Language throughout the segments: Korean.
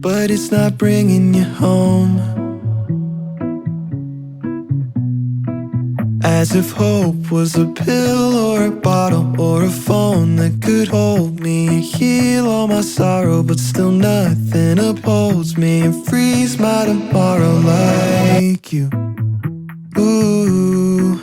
but it's not bringing you home. As if hope was a pill or a bottle or a phone that could hold me and heal all my sorrow, but still nothing upholds me and frees my tomorrow like you. Ooh.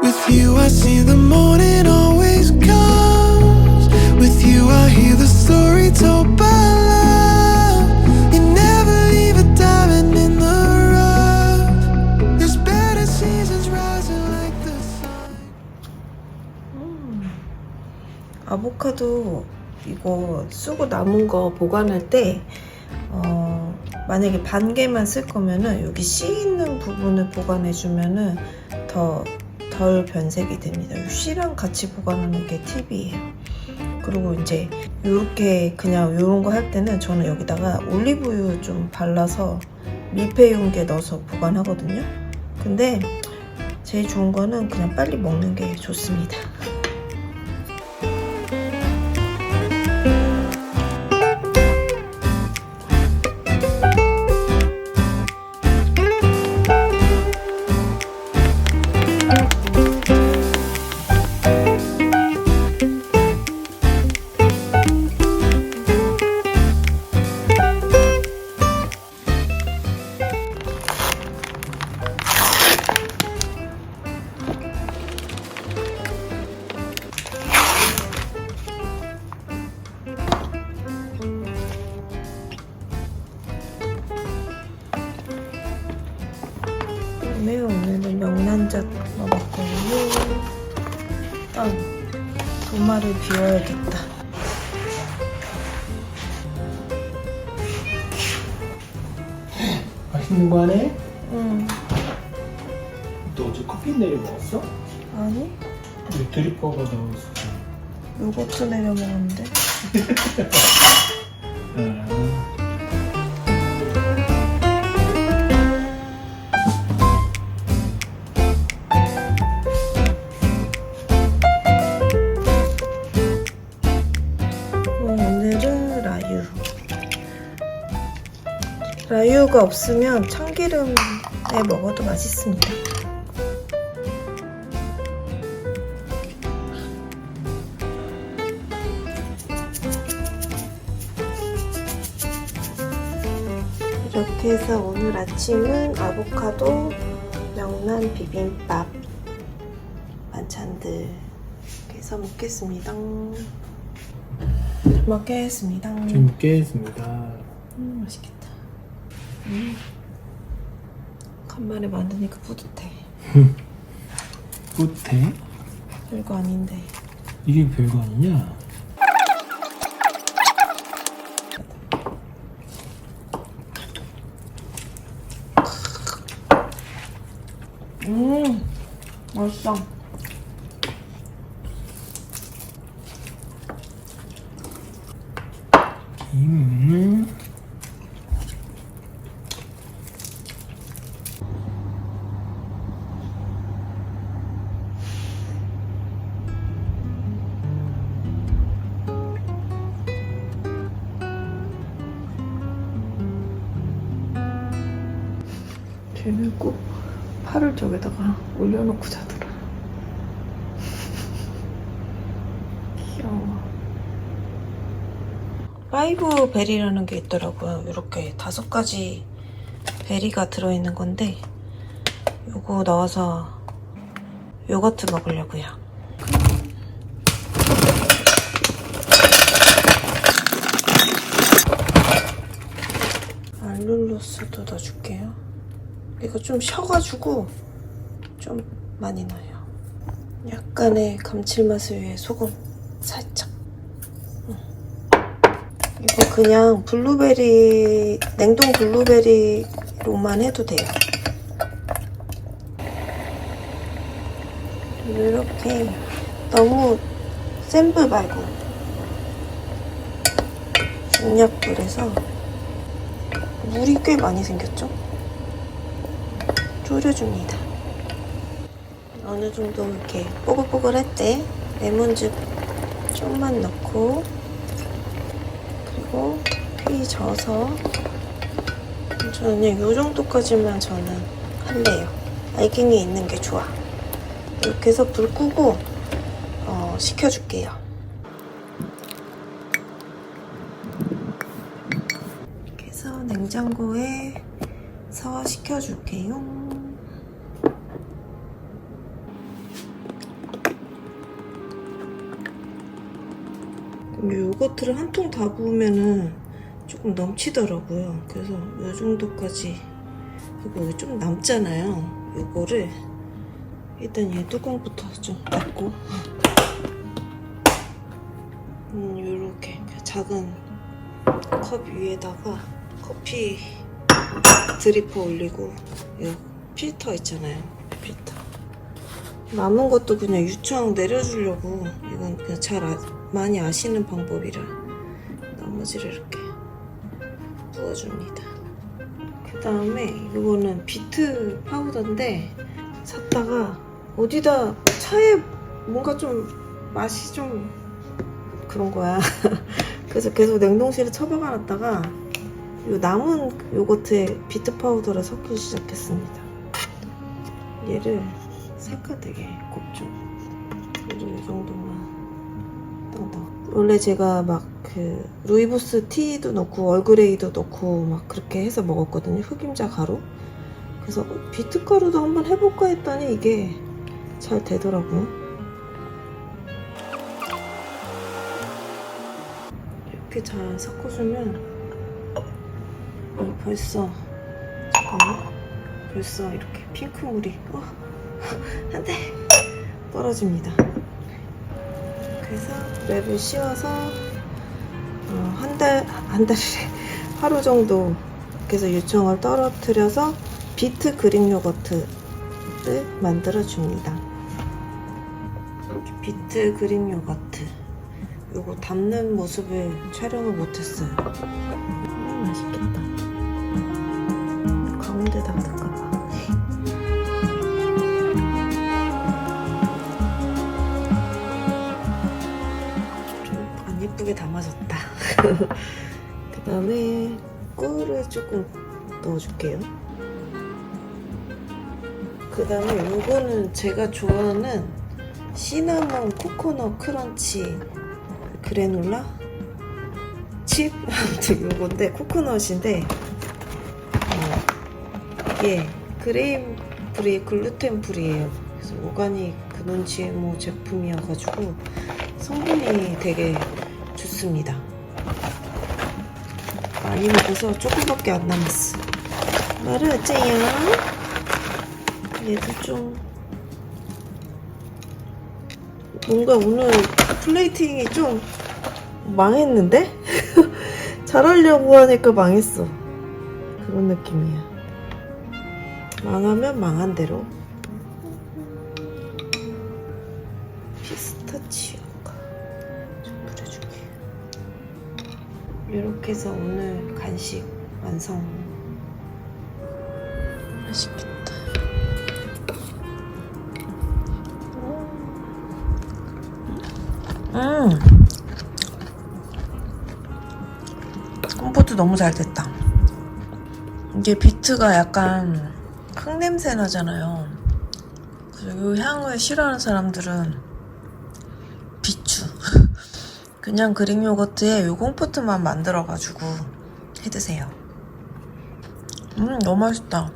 With you I see the morning always comes. With you I hear the story told by love. You never leave a diamond in the rough. There's better seasons rising like the sun. 아보카도 이거 쓰고 남은 거 보관할 때 만약에 반 개만 쓸 거면은 여기 씨 있는 부분을 보관해주면은 더 덜 변색이 됩니다. 씨랑 같이 보관하는 게 팁이에요. 그리고 이제 이렇게 그냥 이런 거 할 때는 저는 여기다가 올리브유 좀 발라서 밀폐 용기에 넣어서 보관하거든요. 근데 제일 좋은 거는 그냥 빨리 먹는 게 좋습니다. 오늘은 명란젓 먹었고요. 일단 도마를 비워야겠다. 맛있는 거 하네? 응. 너 어제 커피 내려 먹었어? 아니? 왜 드리퍼가 나왔어? 요거트 내려 먹었는데. 오늘은 라유가 없으면 참기름에 먹어도 맛있습니다. 이렇게 해서 오늘 아침은 아보카도 명란 비빔밥 반찬들 이렇게 해서 먹겠습니다. 먹겠습니다. 좀 먹겠습니다. 맛있겠다. 간만에 만드니까 뿌듯해. 뿌듯해? 별거 아닌데. 이게 별거 아니냐? 맛있어. 쟤는 꼭 팔을 저기다가 올려놓고 자더라. 귀여워. 파이브 베리라는 게 있더라고요. 이렇게 5가지 베리가 들어있는 건데 요거 넣어서 요거트 먹으려고요. 알룰로스도 넣어줄게요. 이거 좀 쉬어가지고 좀 많이 넣어요. 약간의 감칠맛을 위해 소금 살짝. 이거 그냥 블루베리, 냉동 블루베리로만 해도 돼요. 이렇게 너무 센 불 말고 중약불에서 물이 꽤 많이 생겼죠? 졸여줍니다. 어느 정도 이렇게 뽀글뽀글할 때 레몬즙 좀만 넣고 그리고 휘 많이 져서 저는 그냥 요 정도까지만 저는 할래요. 알갱이 있는 게 좋아. 이렇게 해서 불 끄고 식혀줄게요. 이렇게 해서 냉장고에 식혀줄게요. 요거트를 한 통 다 부으면은 조금 넘치더라고요. 그래서 요 정도까지 하고 여기 좀 남잖아요. 요거를 일단 얘 뚜껑부터 좀 닫고 요렇게 작은 컵 위에다가 커피 드리퍼 올리고 이 필터 있잖아요. 필터 남은 것도 그냥 유청 내려주려고 이건 그냥 많이 아시는 방법이라 나머지를 이렇게 부어줍니다. 그 다음에 이거는 비트 파우더인데 샀다가 어디다 차에 뭔가 좀 맛이 좀 그런 거야. 그래서 계속 냉동실에 처박아놨다가 요 남은 요거트에 비트 파우더를 섞기 시작했습니다. 얘를 색깔 되게 곱죠. 얘를 이 정도만 딱 넣어. 원래 제가 막 그 루이보스 티도 넣고 얼그레이도 넣고 막 그렇게 해서 먹었거든요. 흑임자 가루. 그래서 비트 가루도 한번 해볼까 했더니 이게 잘 되더라고요. 이렇게 잘 섞어주면 벌써 잠깐만 벌써 이렇게 핑크물이 안돼 떨어집니다. 그래서 랩을 씌워서 한 달에 하루 정도 그래서 유청을 떨어뜨려서 비트 그릭 요거트를 만들어 줍니다. 비트 그릭 요거트 요거 담는 모습을 촬영을 못했어요. 맛있겠다. 가운데다가 담가봐. 좀 안 예쁘게 담아졌다. 그 다음에 꿀을 조금 넣어줄게요. 그 다음에 요거는 제가 좋아하는 시나몬 코코넛 크런치 그래놀라 칩? 아무튼 요건데 코코넛인데 이게 그레인 프리 글루텐 프리예요. 그래서 오가닉 근원 GMO 제품이어가지고 성분이 되게 좋습니다. 많이 먹어서 조금밖에 안 남았어. 말하자요. 얘도 좀 뭔가 오늘 플레이팅이 좀 망했는데? 잘하려고 하니까 망했어. 그런 느낌이야. 망하면 망한 대로. 피스타치오가 좀 뿌려줄게요. 이렇게 해서 오늘 간식 완성. 맛있겠다. 컴포트 너무 잘 됐다. 이게 비트가 약간 흙냄새 나잖아요. 그리고 이 향을 싫어하는 사람들은 비추. 그냥 그릭 요거트에 요 컴포트만 만들어가지고 해드세요. 너무 맛있다.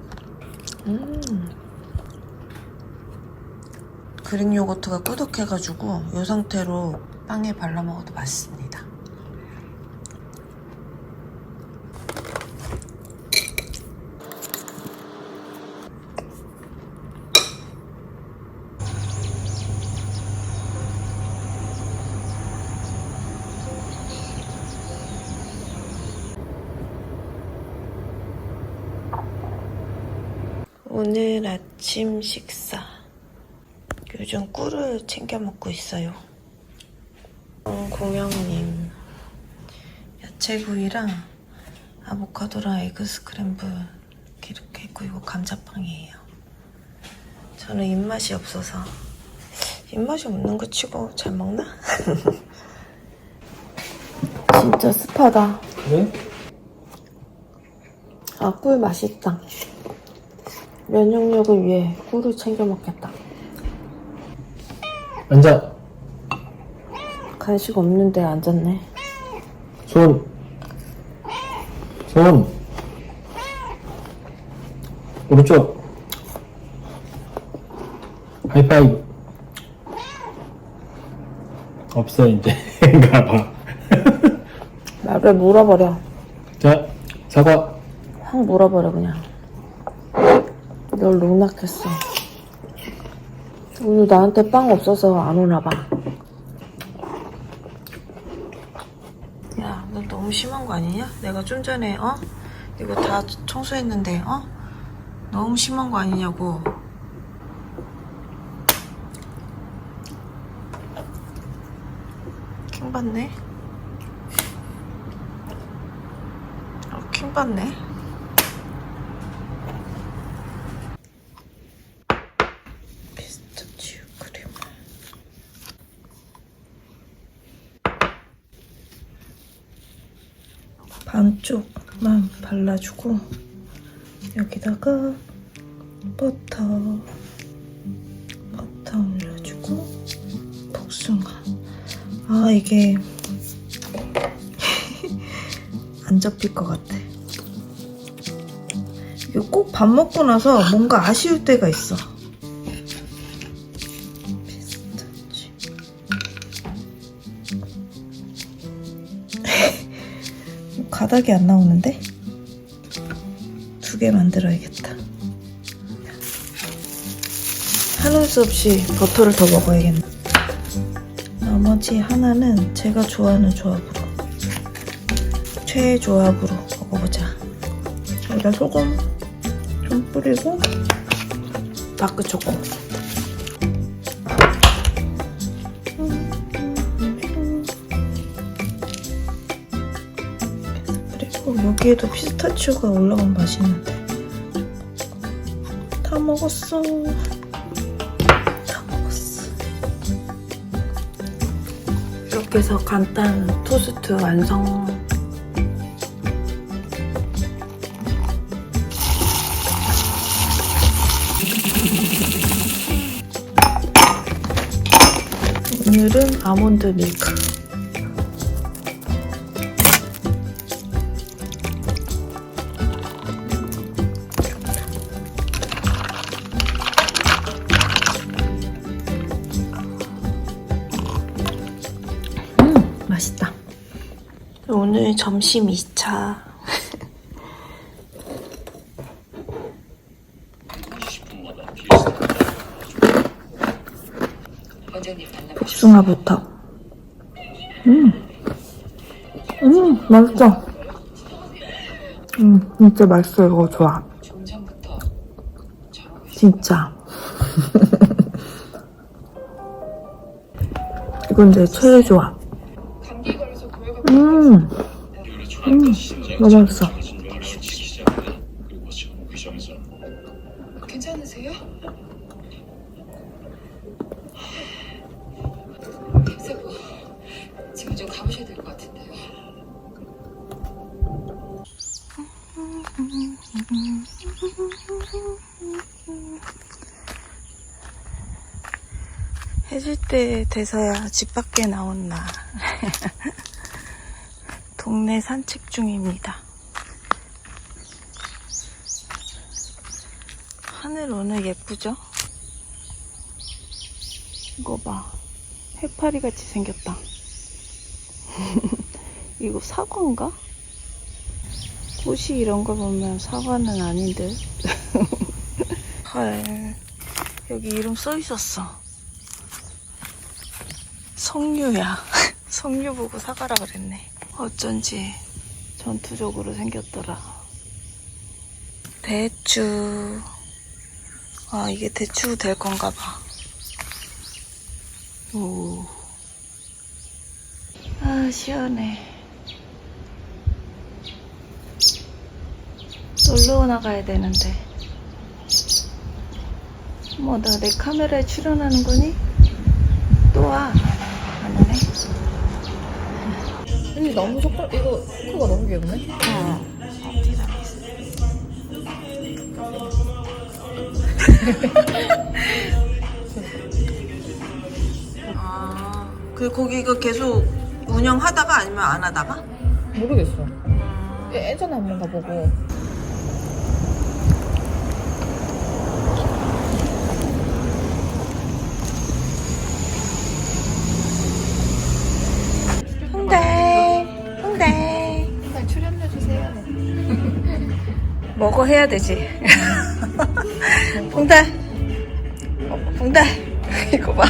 그릭 요거트가 꾸덕해가지고 이 상태로 빵에 발라 먹어도 맛있습니다. 오늘 아침 식사. 요즘 꿀을 챙겨 먹고 있어요. 공영님 야채구이랑 아보카도랑 에그 스크램블 이렇게 있고 이거 감자빵이에요. 저는 입맛이 없어서 입맛이 없는 거 치고 잘 먹나? 진짜 습하다. 왜? 아, 꿀 맛있다. 면역력을 위해 꿀을 챙겨 먹겠다. 앉아. 간식 없는데 앉았네. 손. 오른쪽. 하이파이브. 없어 이제. 가봐. 말을 물어버려. 자, 사과. 확 물어버려 그냥. 널 농락했어. 오늘 나한테 빵 없어서 안 오나봐. 야, 너 너무 심한 거 아니냐? 내가 좀 전에 이거 다 청소했는데 너무 심한 거 아니냐고. 킹받네. 킹받네. 피스타치오 크림. 반쪽만 발라주고 여기다가 버터 올려주고 복숭아. 아, 이게 안 접힐 것 같아. 이거 꼭 밥 먹고 나서 뭔가 아쉬울 때가 있어. 피스타치오. 가닥이 안 나오는데? 2개 만들어야겠다. 하는 수 없이 버터를 더 먹어야겠네. 나머지 하나는 제가 좋아하는 조합으로, 최애 조합으로 먹어보자. 여기다 소금 좀 뿌리고 다크 초코. 그리고 여기에도 피스타치오가 올라간 맛있는데. 다 먹었어. 이렇게 해서 간단 토스트 완성. 오늘은 아몬드 밀크. 맛있다. 오늘 점심 2차. 복숭아부터. 맛있어. 진짜 맛있어. 이거 좋아. 진짜. 이건 내 최애 좋아. 너무 맛있어. 괜찮으세요? 김사부, 지금 좀 가보셔야 될 것 같은데요. 해질 때 돼서야 집 밖에 나온 나. 동네 산책 중입니다. 하늘 오늘 예쁘죠? 이거 봐. 해파리 같이 생겼다. 이거 사과인가? 꽃이 이런 거 보면 사과는 아닌데. 헐. 여기 이름 써 있었어. 석류야. 석류 보고 사과라 그랬네. 어쩐지 전투적으로 생겼더라. 대추. 아, 이게 대추 될 건가 봐. 오. 아, 시원해. 놀러 나가야 되는데. 뭐, 나 내 카메라에 출연하는 거니? 또 와. 안 오네. 언니 나무 젓갈 이거 크가 너무 귀엽네. 어. 아, 그 거기가 계속 운영하다가 아니면 안 하다가? 모르겠어. 예전에 한 번 가보고. 홍대, 홍대. 빨리 출연해주세요. 먹어 해야 되지. 홍대, 홍대. 이거 봐.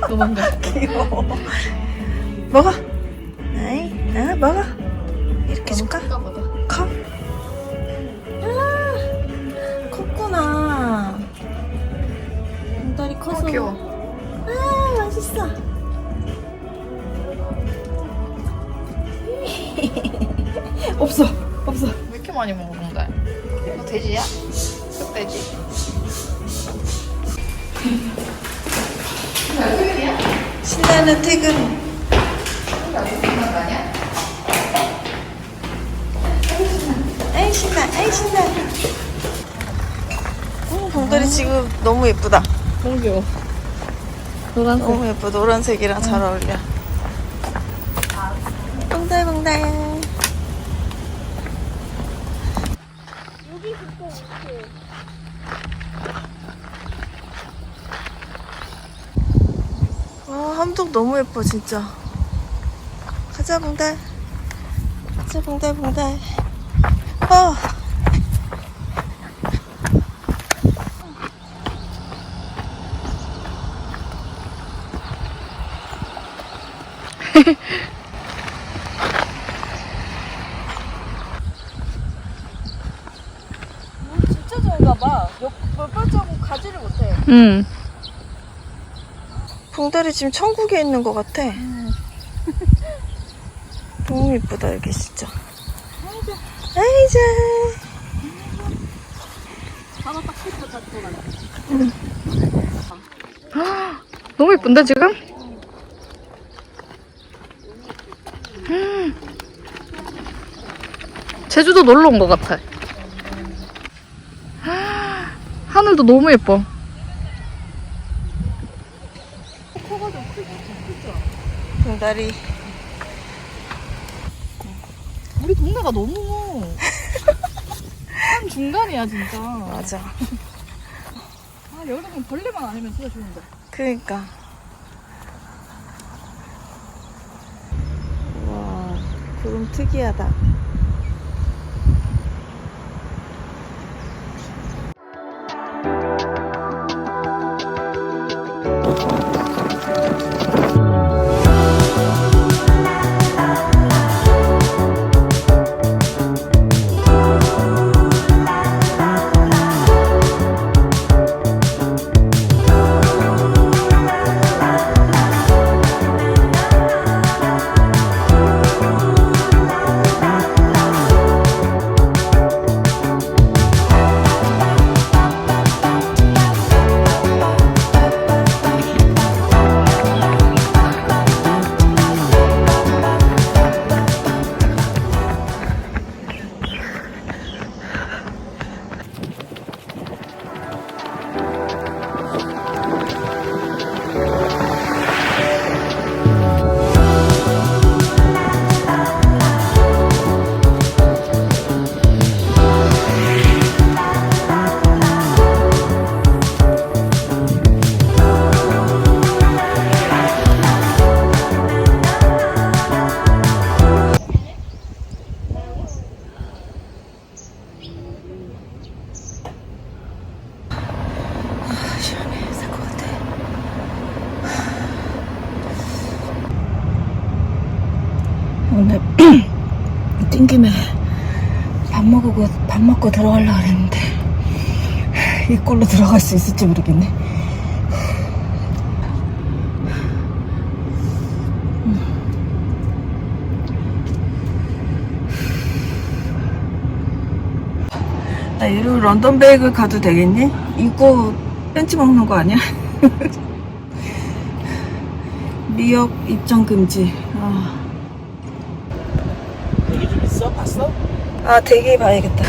너 먼저. 귀여워. 먹어. 아이, 먹어. 이렇게 줄까? 가보자. 커? 아, 컸구나. 봉다리 커서. 귀여워. 아, 맛있어. 없어. 왜 이렇게 많이 먹어, 근데? 이거 돼지야? 흑돼지? 신나는 퇴근. 에이 신나, 에이 신나. 봉다리 지금 너무 예쁘다. 너무 귀여워. 노란색. 너무 예뻐. 노란색이랑 잘 어울려. 봉달봉달. 와, 함덕 너무 예뻐 진짜. 가자 봉달. 가자 봉달 봉달. 진짜 좋은가 봐. 몇 발자국 가지를 못해. 응. 봉다리 지금 천국에 있는 것 같아. 너무 예쁘다 여기 진짜. 아이자. 너무 예쁜데, 지금? 제주도 놀러 온 것 같아. 하늘도 너무 예뻐. 봉다리. 우리 동네가 너무 한 중간이야, 진짜. 맞아. 아, 여름은 벌레만 아니면 진짜 좋은데. 그러니까. 와, 구름 특이하다. 시원해. 살 것 같아. 오늘 뛴 김에 밥 먹고 들어가려고 그랬는데 이 꼴로 들어갈 수 있을지 모르겠네. 나 이러고 런던 베이글 가도 되겠니? 이거 벤치 먹는 거 아니야? 미역 입장 금지. 얘기 좀 있어? 봤어? 아, 대기 봐야겠다.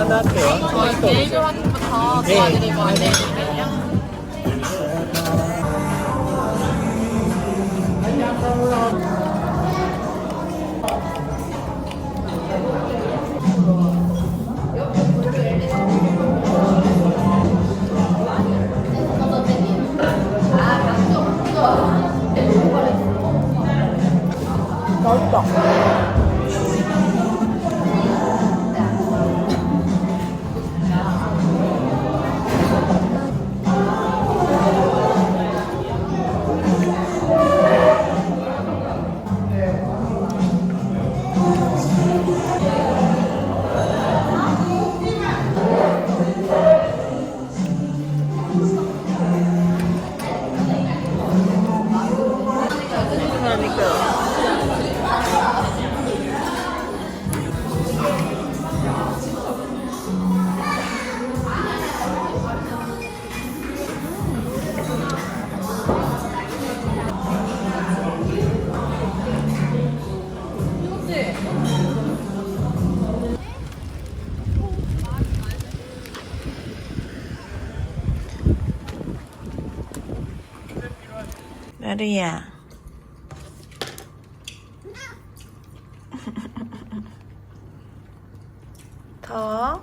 하나 할게요. 저희 메일 확인부터 도와드리고 안내해드릴게요. 나루야. 더워?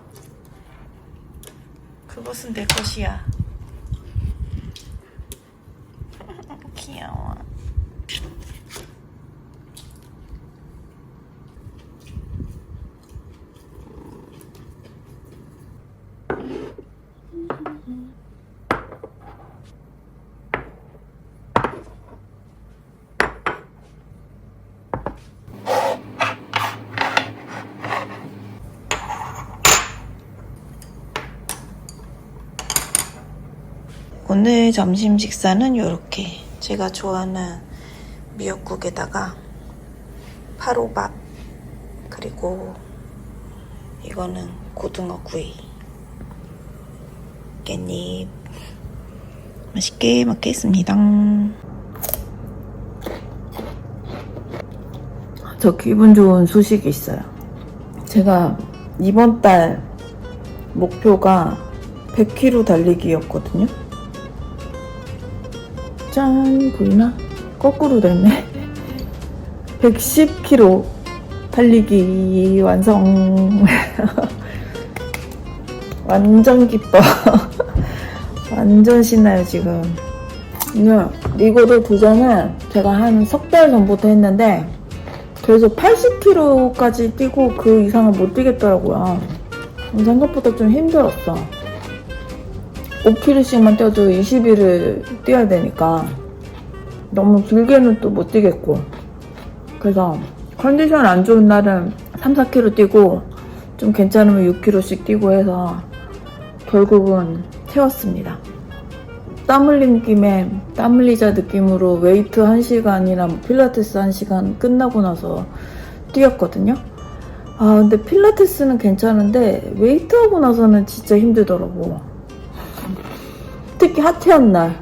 그것은 내 것이야. 귀여워. 오늘 점심 식사는 이렇게 제가 좋아하는 미역국에다가 파로밥, 그리고 이거는 고등어구이, 깻잎. 맛있게 먹겠습니다. 저 기분 좋은 소식이 있어요. 제가 이번 달 목표가 100km 달리기였거든요. 짠, 보이나? 거꾸로 됐네. 110km 달리기 완성. 완전 기뻐. 완전 신나요 지금. 이거를 도전을 제가 한 석 달 전부터 했는데 그래서 80km까지 뛰고 그 이상은 못 뛰겠더라고요. 생각보다 좀 힘들었어. 5km씩만 뛰어도 20일을 뛰어야 되니까 너무 길게는 또 못 뛰겠고, 그래서 컨디션 안 좋은 날은 3, 4km 뛰고 좀 괜찮으면 6km씩 뛰고 해서 결국은 채웠습니다. 땀 흘린 김에 땀 흘리자 느낌으로 웨이트 1시간이나 필라테스 1시간 끝나고 나서 뛰었거든요. 근데 필라테스는 괜찮은데 웨이트 하고 나서는 진짜 힘들더라고. 특히 하체한 날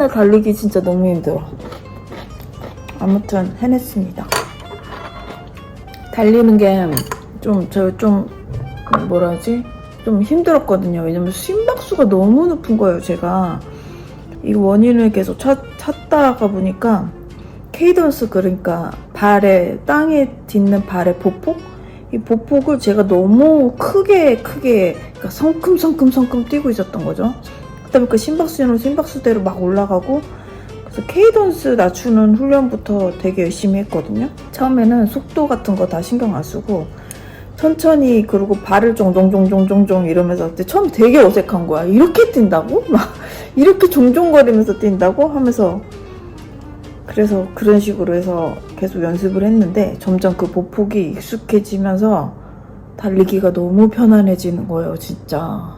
달리기 진짜 너무 힘들어. 아무튼 해냈습니다. 달리는 게 좀 힘들었거든요. 왜냐면 심박수가 너무 높은 거예요, 제가. 이 원인을 계속 찾다가 보니까 케이던스, 그러니까 땅에 딛는 발의 보폭? 이 보폭을 제가 너무 크게 그러니까 성큼성큼 뛰고 있었던 거죠. 그다음에 그 심박수대로 막 올라가고, 그래서 케이던스 낮추는 훈련부터 되게 열심히 했거든요. 처음에는 속도 같은 거 다 신경 안 쓰고 천천히, 그리고 발을 종종종종종종 이러면서, 그때 처음 되게 어색한 거야. 이렇게 뛴다고? 막 이렇게 종종거리면서 뛴다고? 하면서, 그래서 그런 식으로 해서 계속 연습을 했는데 점점 그 보폭이 익숙해지면서 달리기가 너무 편안해지는 거예요, 진짜.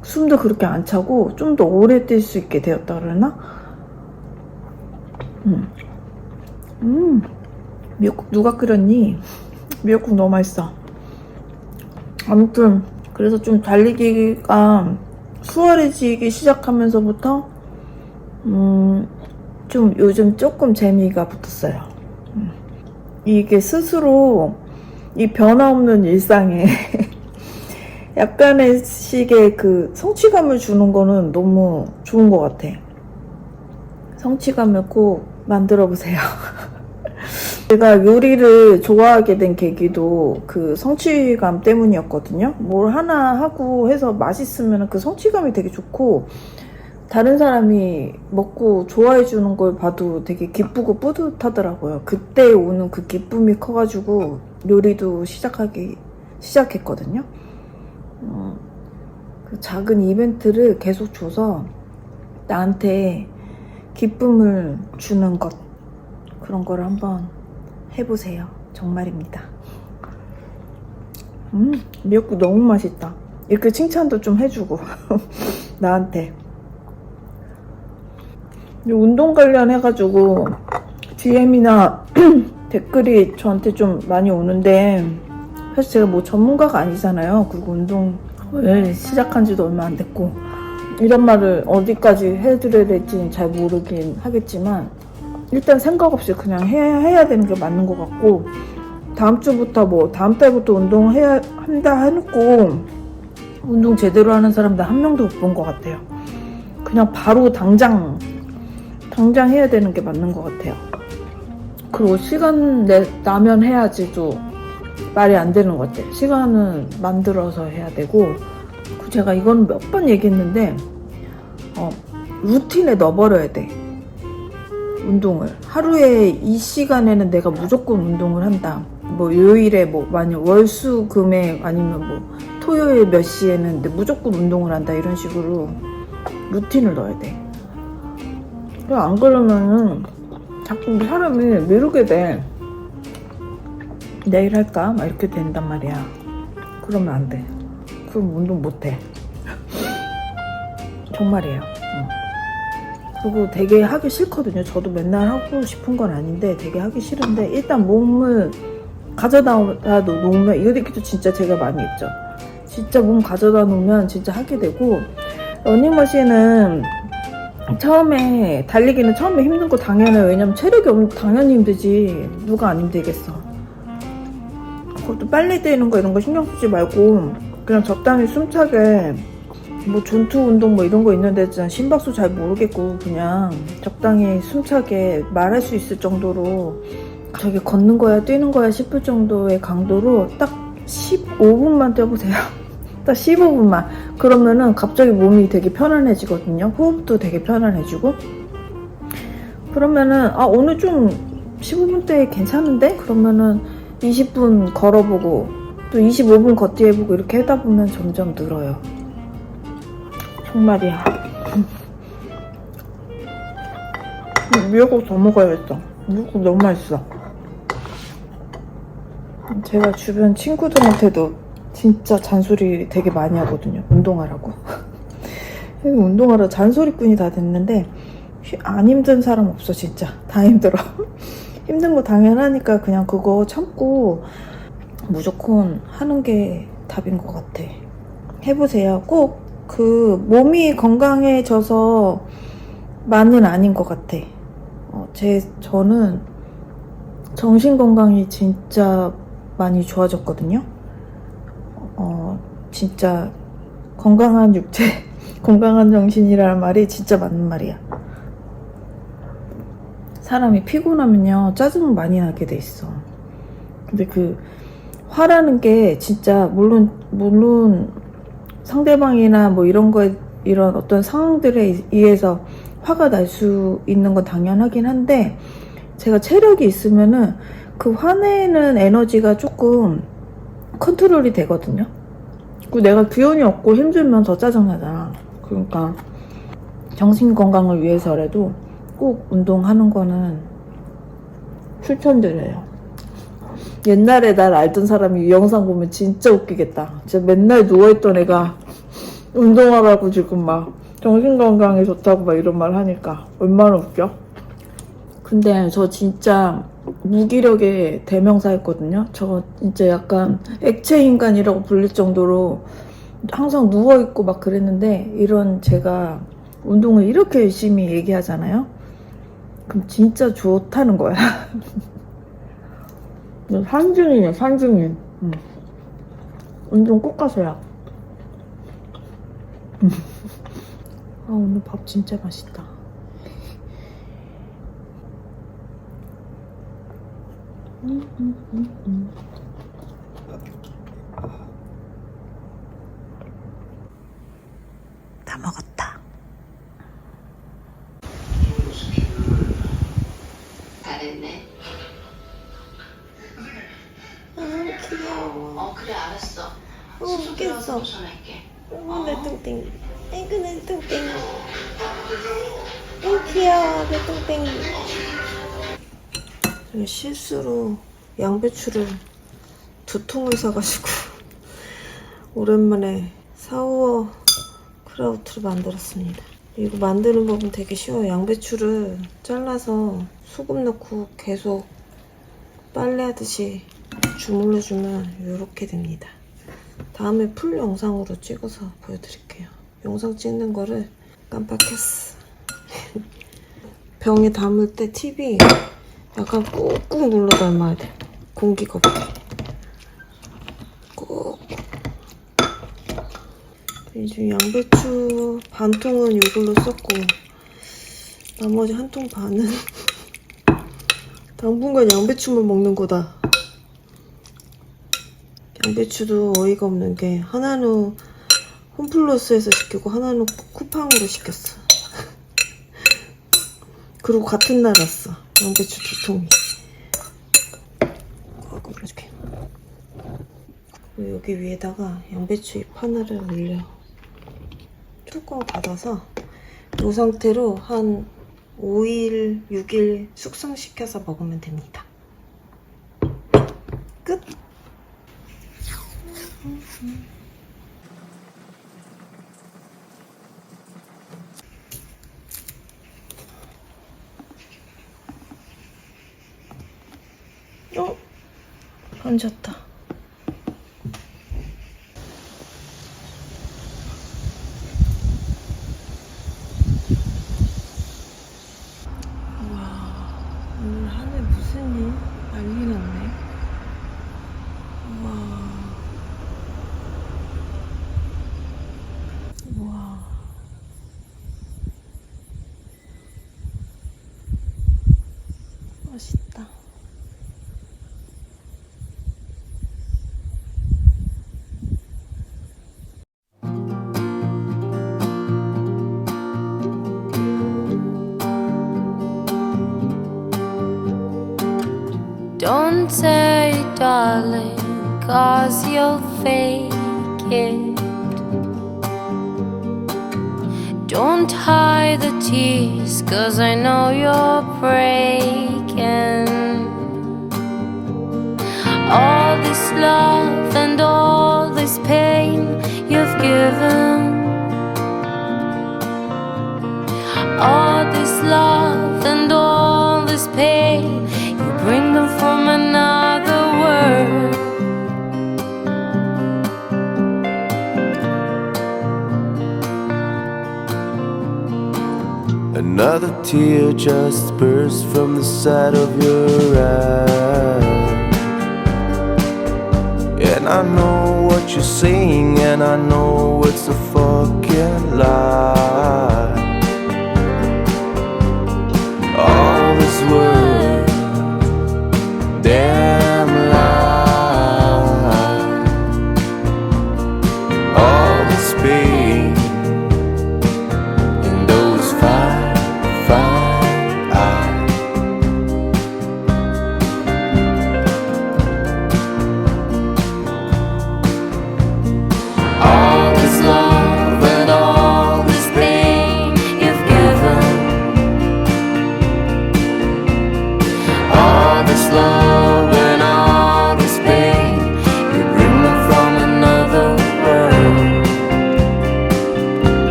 숨도 그렇게 안 차고 좀 더 오래 뛸 수 있게 되었다 그러나? 미역국 누가 끓였니? 미역국 너무 맛있어. 아무튼 그래서 좀 달리기가 수월해지기 시작하면서부터 좀 요즘 조금 재미가 붙었어요. 이게 스스로 이 변화 없는 일상에 약간의 식의 그 성취감을 주는 거는 너무 좋은 것 같아. 성취감을 꼭 만들어 보세요. 제가 요리를 좋아하게 된 계기도 그 성취감 때문이었거든요. 뭘 하나 하고 해서 맛있으면 그 성취감이 되게 좋고, 다른 사람이 먹고 좋아해 주는 걸 봐도 되게 기쁘고 뿌듯하더라고요. 그때 오는 그 기쁨이 커가지고 요리도 시작했거든요. 그 작은 이벤트를 계속 줘서 나한테 기쁨을 주는 것, 그런 걸 한번 해보세요. 정말입니다. 미역국 너무 맛있다. 이렇게 칭찬도 좀 해주고 나한테. 운동 관련해가지고 DM이나 댓글이 저한테 좀 많이 오는데, 사실 제가 뭐 전문가가 아니잖아요. 그리고 운동을 시작한 지도 얼마 안 됐고, 이런 말을 어디까지 해드려야 될지는 잘 모르긴 하겠지만, 일단 생각 없이 그냥 해야 되는 게 맞는 것 같고, 다음 주부터 뭐 다음 달부터 운동해야 한다 해놓고 운동 제대로 하는 사람들 한 명도 못 본 것 같아요. 그냥 바로 당장 해야 되는 게 맞는 것 같아요. 그리고 시간 나면 해야지도 말이 안 되는 것 같아요. 시간은 만들어서 해야 되고, 제가 이건 몇 번 얘기했는데 루틴에 넣어버려야 돼. 운동을 하루에 이 시간에는 내가 무조건 운동을 한다. 뭐 요일에 뭐 만약 월수금에 아니면 뭐 토요일 몇 시에는 무조건 운동을 한다, 이런 식으로 루틴을 넣어야 돼. 안 그러면은 자꾸 사람이 미루게 돼. 내일 할까? 막 이렇게 된단 말이야. 그러면 안 돼. 그럼 운동 못 해. 정말이에요. 그리고 되게 하기 싫거든요. 저도 맨날 하고 싶은 건 아닌데 되게 하기 싫은데, 일단 몸을 가져다 놓으면, 이거 얘기도 진짜 제가 많이 했죠. 진짜 몸 가져다 놓으면 진짜 하게 되고, 러닝머신은 처음에 달리기는 처음에 힘든 거 당연해요. 왜냐면 체력이 없는, 당연히 힘들지. 누가 안 힘들겠어. 그것도 빨리 뛰는 거 이런 거 신경 쓰지 말고 그냥 적당히 숨차게, 뭐 전투 운동 뭐 이런 거 있는데 심박수 잘 모르겠고 그냥 적당히 숨차게 말할 수 있을 정도로, 저기 걷는 거야 뛰는 거야 싶을 정도의 강도로 딱 15분만 뛰어보세요. 딱 15분만. 그러면은 갑자기 몸이 되게 편안해지거든요. 호흡도 되게 편안해지고. 그러면은 오늘 좀 15분대 괜찮은데? 그러면은 20분 걸어보고 또 25분 걷기 해보고 이렇게 하다 보면 점점 늘어요. 정말이야. 미역국 더 먹어야겠다. 미역국 너무 맛있어. 제가 주변 친구들한테도 진짜 잔소리 되게 많이 하거든요. 운동하라고. 운동하라 잔소리꾼이 다 됐는데 안 힘든 사람 없어. 진짜 다 힘들어. 힘든 거 당연하니까 그냥 그거 참고 무조건 하는 게 답인 것 같아. 해보세요. 꼭 그 몸이 건강해져서 만은 아닌 것 같아. 저는 정신 건강이 진짜 많이 좋아졌거든요. 진짜 건강한 육체, 건강한 정신이라는 말이 진짜 맞는 말이야. 사람이 피곤하면요 짜증 많이 나게 돼 있어. 근데 그 화라는 게 진짜 물론 상대방이나 뭐 이런 거에, 이런 어떤 상황들에 의해서 화가 날 수 있는 건 당연하긴 한데, 제가 체력이 있으면은 그 화내는 에너지가 조금 컨트롤이 되거든요. 그리고 내가 기운이 없고 힘들면 더 짜증나잖아. 그러니까 정신 건강을 위해서라도 꼭 운동하는 거는 추천드려요. 옛날에 날 알던 사람이 이 영상 보면 진짜 웃기겠다. 진짜 맨날 누워있던 애가 운동하라고 지금 막 정신건강에 좋다고 막 이런 말 하니까 얼마나 웃겨? 근데 저 진짜 무기력의 대명사였거든요. 저 진짜 약간 액체인간이라고 불릴 정도로 항상 누워있고 막 그랬는데, 이런 제가 운동을 이렇게 열심히 얘기하잖아요? 그럼 진짜 좋다는 거야. 산증이에요, 산증인. 운동 꼭 가세요. 아, 오늘 밥 진짜 맛있다. 다 먹었다. 다 됐네. 아, 귀여워. 그래 알았어. 웃겠어. 전할게. 내 뚱땡이. 아이고, 내 뚱땡이. 귀여워, 내 뚱땡이. 제가 실수로 양배추를 2통을 사가지고 오랜만에 사우어 크라우트를 만들었습니다. 이거 만드는 법은 되게 쉬워요. 양배추를 잘라서 소금 넣고 계속 빨래하듯이 주물러주면 이렇게 됩니다. 다음에 풀 영상으로 찍어서 보여드릴게요. 영상 찍는 거를 깜빡했어. 병에 담을 때 팁이 약간 꾹꾹 눌러 담아야 돼. 공기가 없게. 꾹. 이제 양배추 반 통은 이걸로 썼고 나머지 1통 반은 당분간 양배추만 먹는 거다. 양배추도 어이가 없는 게 하나는 홈플러스에서 시키고 하나는 쿠팡으로 시켰어. 그리고 같은 날 왔어. 양배추 2통이. 골라줄게. 여기 위에다가 양배추 잎 하나를 올려. 뚜껑 닫아서 이 상태로 한 5일, 6일 숙성시켜서 먹으면 됩니다. 끝! 얹었다. 우와, 오늘 하늘 무슨 일? 난리 났네. 우와. 우와. 멋있다. Don't say, darling, 'cause you'll fake it. Don't hide the tears, 'cause I know you're breaking. All this love and all this pain you've given. All this love and all this pain, you bring them from another world. Another tear just burst from the side of your eye. And I know what you're saying, and I know it's a fucking lie. All this word, damn lie. All this pain in those fine eyes. All this love and all this pain you've given. All this love and all this pain, you bring them from another world.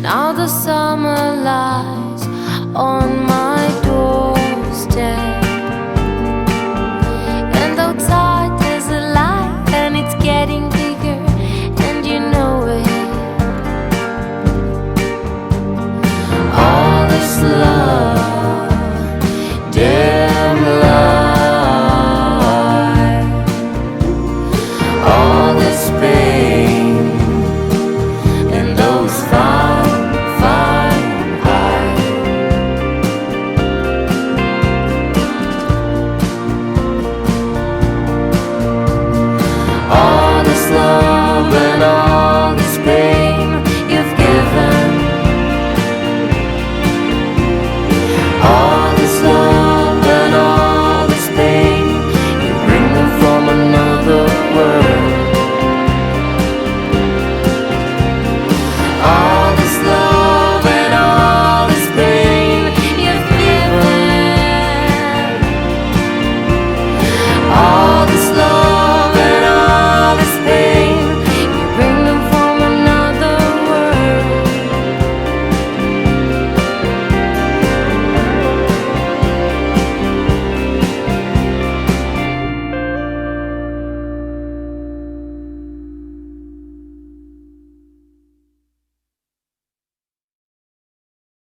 Now the summer lies on